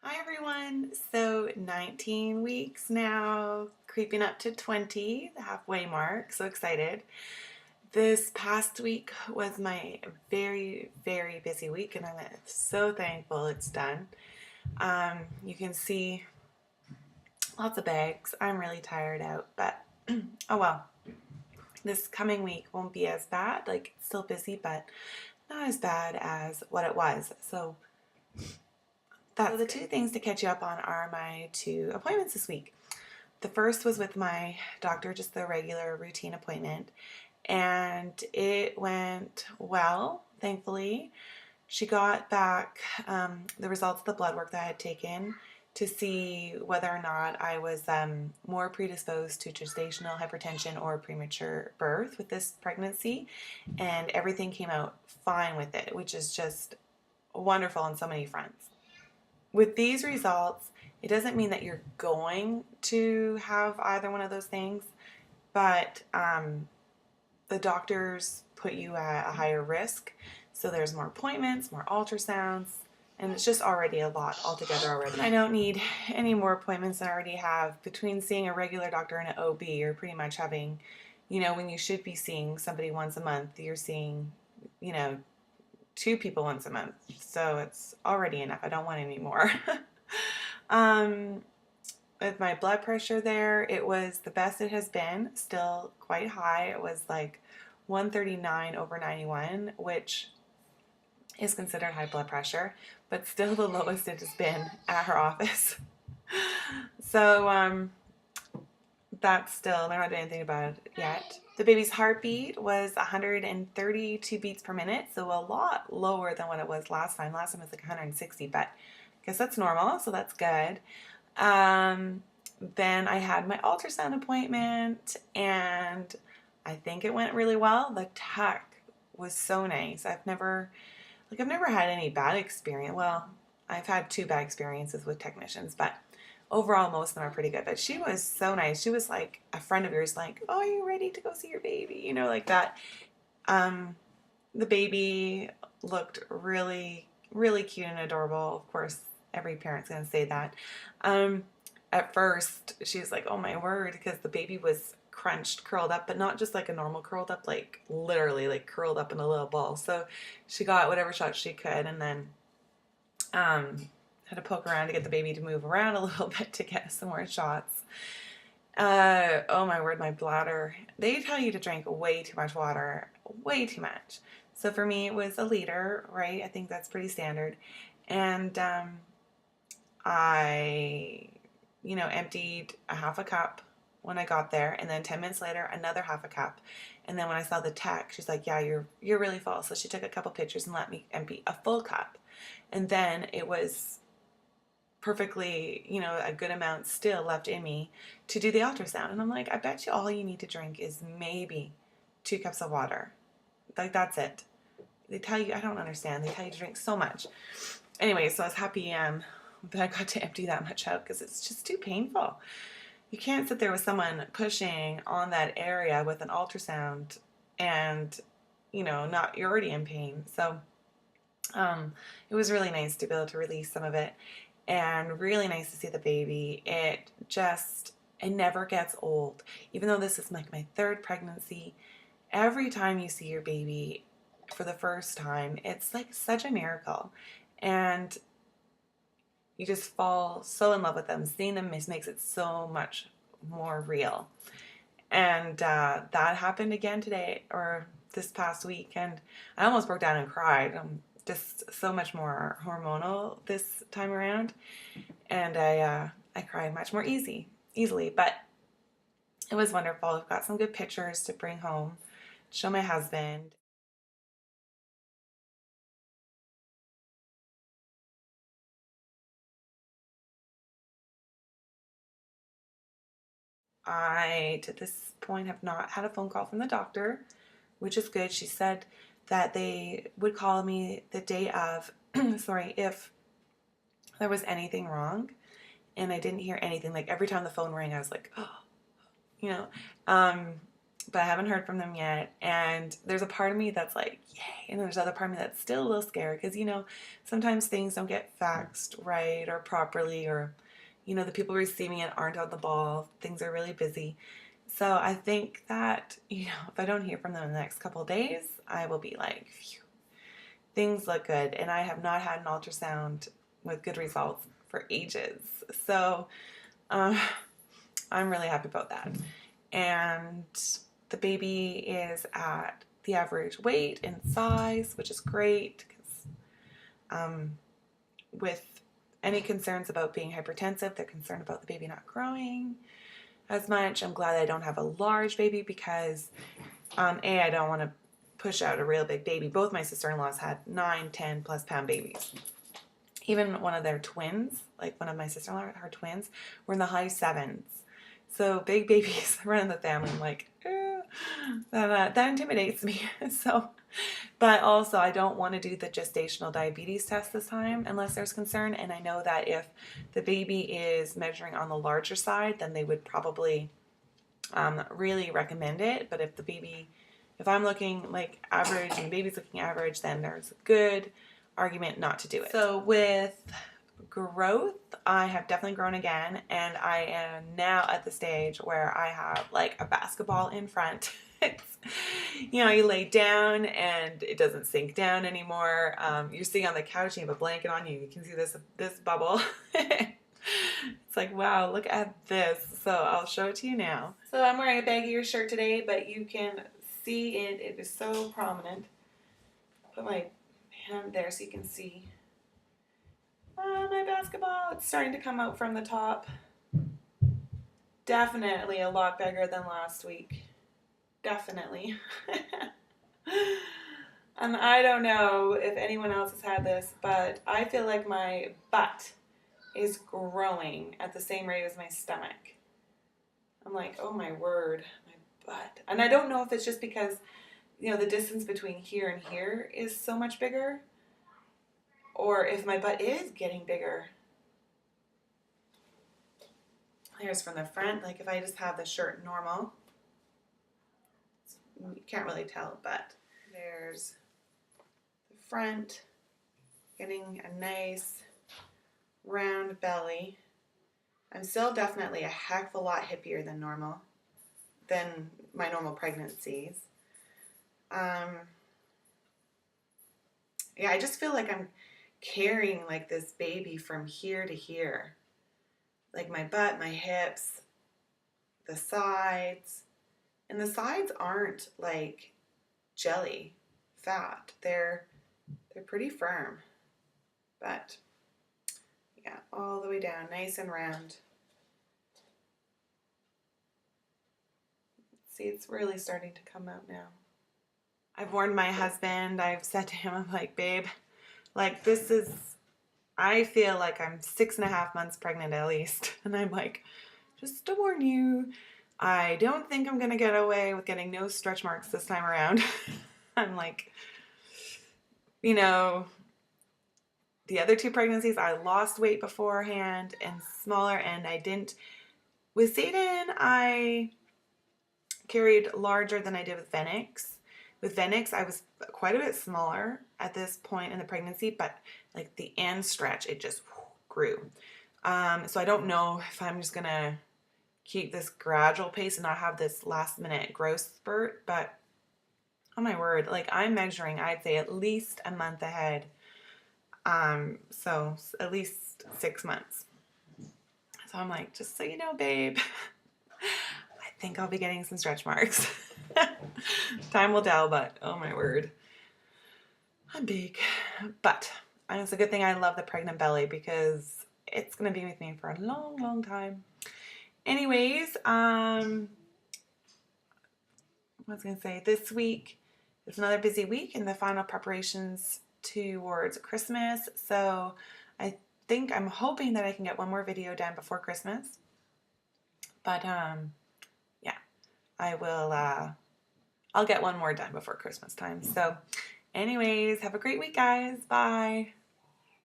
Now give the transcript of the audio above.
Hi everyone. So 19 weeks now, creeping up to 20, the halfway mark. So excited. This past week was my very, very busy week, and I'm so thankful it's done. You can see lots of bags. I'm really tired out, but oh well. This coming week won't be as bad. Like, it's still busy, but not as bad as what it was. So the two things to catch you up on are my two appointments this week. The first was with my doctor, just the regular routine appointment, and it went well, thankfully. She got back the results of the blood work that I had taken to see whether or not I was more predisposed to gestational hypertension or premature birth with this pregnancy, and everything came out fine with it, which is just wonderful on so many fronts. With these results, it doesn't mean that you're going to have either one of those things, but the doctors put you at a higher risk. So there's more appointments, more ultrasounds, and it's just already a lot altogether already. I don't need any more appointments than I already have. Between seeing a regular doctor and an OB, you're pretty much having, when you should be seeing somebody once a month, you're seeing, you know, two people once a month. So it's already enough. I don't want any more. um, with my blood pressure there, it was the best it has been, still quite high. It was like 139 over 91, which is considered high blood pressure, but still the lowest it has been at her office. So that's still, they're not doing anything about it yet. The baby's heartbeat was 132 beats per minute, so a lot lower than what it was last time. Last time it was like 160, but I guess that's normal, so that's good. Um, then I had my ultrasound appointment, and I think it went really well. The tech was so nice. I've never had any bad experience. Well, I've had two bad experiences with technicians, but overall most of them are pretty good. But she was so nice. She was like a friend of yours, like, "Oh, are you ready to go see your baby?" Like that. Um, the baby looked really, really cute and adorable. Of course, every parent's gonna say that. Um, at first, she's like, "Oh my word," because the baby was crunched, curled up, but not just like a normal curled up, like literally like curled up in a little ball. So she got whatever shots she could, and then had to poke around to get the baby to move around a little bit to get some more shots. Oh my word, my bladder. They tell you to drink way too much water, way too much. So for me, it was a liter, right? I think that's pretty standard. And I, emptied a half a cup when I got there, and then 10 minutes later, another half a cup. And then when I saw the tech, she's like, "Yeah, you're really full." So she took a couple pictures and let me empty a full cup. And then it was perfectly, a good amount still left in me to do the ultrasound. And I'm like, I bet you all you need to drink is maybe 2 cups of water. Like, that's it. They tell you, I don't understand. They tell you to drink so much. Anyway, so I was happy that I got to empty that much out because it's just too painful. You can't sit there with someone pushing on that area with an ultrasound and, not, you're already in pain. So it was really nice to be able to release some of it and really nice to see the baby. It never gets old. Even though this is like my third pregnancy, every time you see your baby for the first time, it's like such a miracle. And you just fall so in love with them. Seeing them makes it so much more real. And that happened again today or this past week. And I almost broke down and cried. I'm just so much more hormonal this time around. And I cried much more easily. But it was wonderful. I've got some good pictures to bring home, show my husband. I, to this point, have not had a phone call from the doctor, which is good. She said that they would call me the day of, sorry, if there was anything wrong. And I didn't hear anything. Like every time the phone rang, I was like, oh, you know. Um, but I haven't heard from them yet. And there's a part of me that's like, yay. And there's other part of me that's still a little scared because, you know, sometimes things don't get faxed right or properly, or, you know, the people receiving it aren't on the ball. Things are really busy. So I think that, you know, if I don't hear from them in the next couple of days, I will be like, phew, things look good. And I have not had an ultrasound with good results for ages. So um, I'm really happy about that. And the baby is at the average weight and size, which is great because with any concerns about being hypertensive, they're concerned about the baby not growing as much. I'm glad I don't have a large baby because I don't want to push out a real big baby. Both my sister-in-laws had 9, 10 plus pound babies. Even one of their twins, like one of my sister-in-law, her twins, were in the high 7s. So big babies running the family. I'm like, that intimidates me. So, but also I don't want to do the gestational diabetes test this time unless there's concern. And I know that if the baby is measuring on the larger side, then they would probably really recommend it. But if I'm looking like average and the baby's looking average, then there's a good argument not to do it. So with growth, I have definitely grown again, and I am now at the stage where I have like a basketball in front. It's, you know, you lay down and it doesn't sink down anymore. You're sitting on the couch and you have a blanket on you. You can see this bubble. It's like, wow, look at this. So I'll show it to you now. So I'm wearing a baggier shirt today, but you can see it. It is so prominent. Put my hand there so you can see my basketball. It's starting to come out from the top. Definitely a lot bigger than last week. Definitely. And I don't know if anyone else has had this, but I feel like my butt is growing at the same rate as my stomach. I'm like, oh my word, my butt. And I don't know if it's just because, you know, the distance between here and here is so much bigger, or if my butt is getting bigger. Here's from the front, like if I just have the shirt normal, you can't really tell, but there's the front, getting a nice round belly. I'm still definitely a heck of a lot hippier than normal, than my normal pregnancies. Yeah, I just feel like I'm carrying like this baby from here to here. Like my butt, my hips, the sides. And the sides aren't like jelly fat. They're pretty firm. But yeah, all the way down, nice and round. See, it's really starting to come out now. I've warned my husband, I've said to him, I'm like, babe, like this is, I feel like I'm 6.5 months pregnant at least. And I'm like, just to warn you, I don't think I'm going to get away with getting no stretch marks this time around. I'm like, you know, the other 2 pregnancies, I lost weight beforehand and smaller, and I didn't. With Zayden, I carried larger than I did with Venix. With Venix, I was quite a bit smaller at this point in the pregnancy, but like the end stretch, it just grew. So I don't know if I'm just going to keep this gradual pace and not have this last minute growth spurt, but oh my word, like I'm measuring, I'd say at least a month ahead. So at least 6 months. So I'm like, just so you know, babe, I think I'll be getting some stretch marks. Time will tell, but oh my word, I'm big. But it's a good thing I love the pregnant belly because it's going to be with me for a long, long time. Anyways, what was I going to say? This week is another busy week in the final preparations towards Christmas. So I'm hoping that I can get one more video done before Christmas. But yeah, I will, I'll get one more done before Christmas time. So anyways, have a great week, guys. Bye.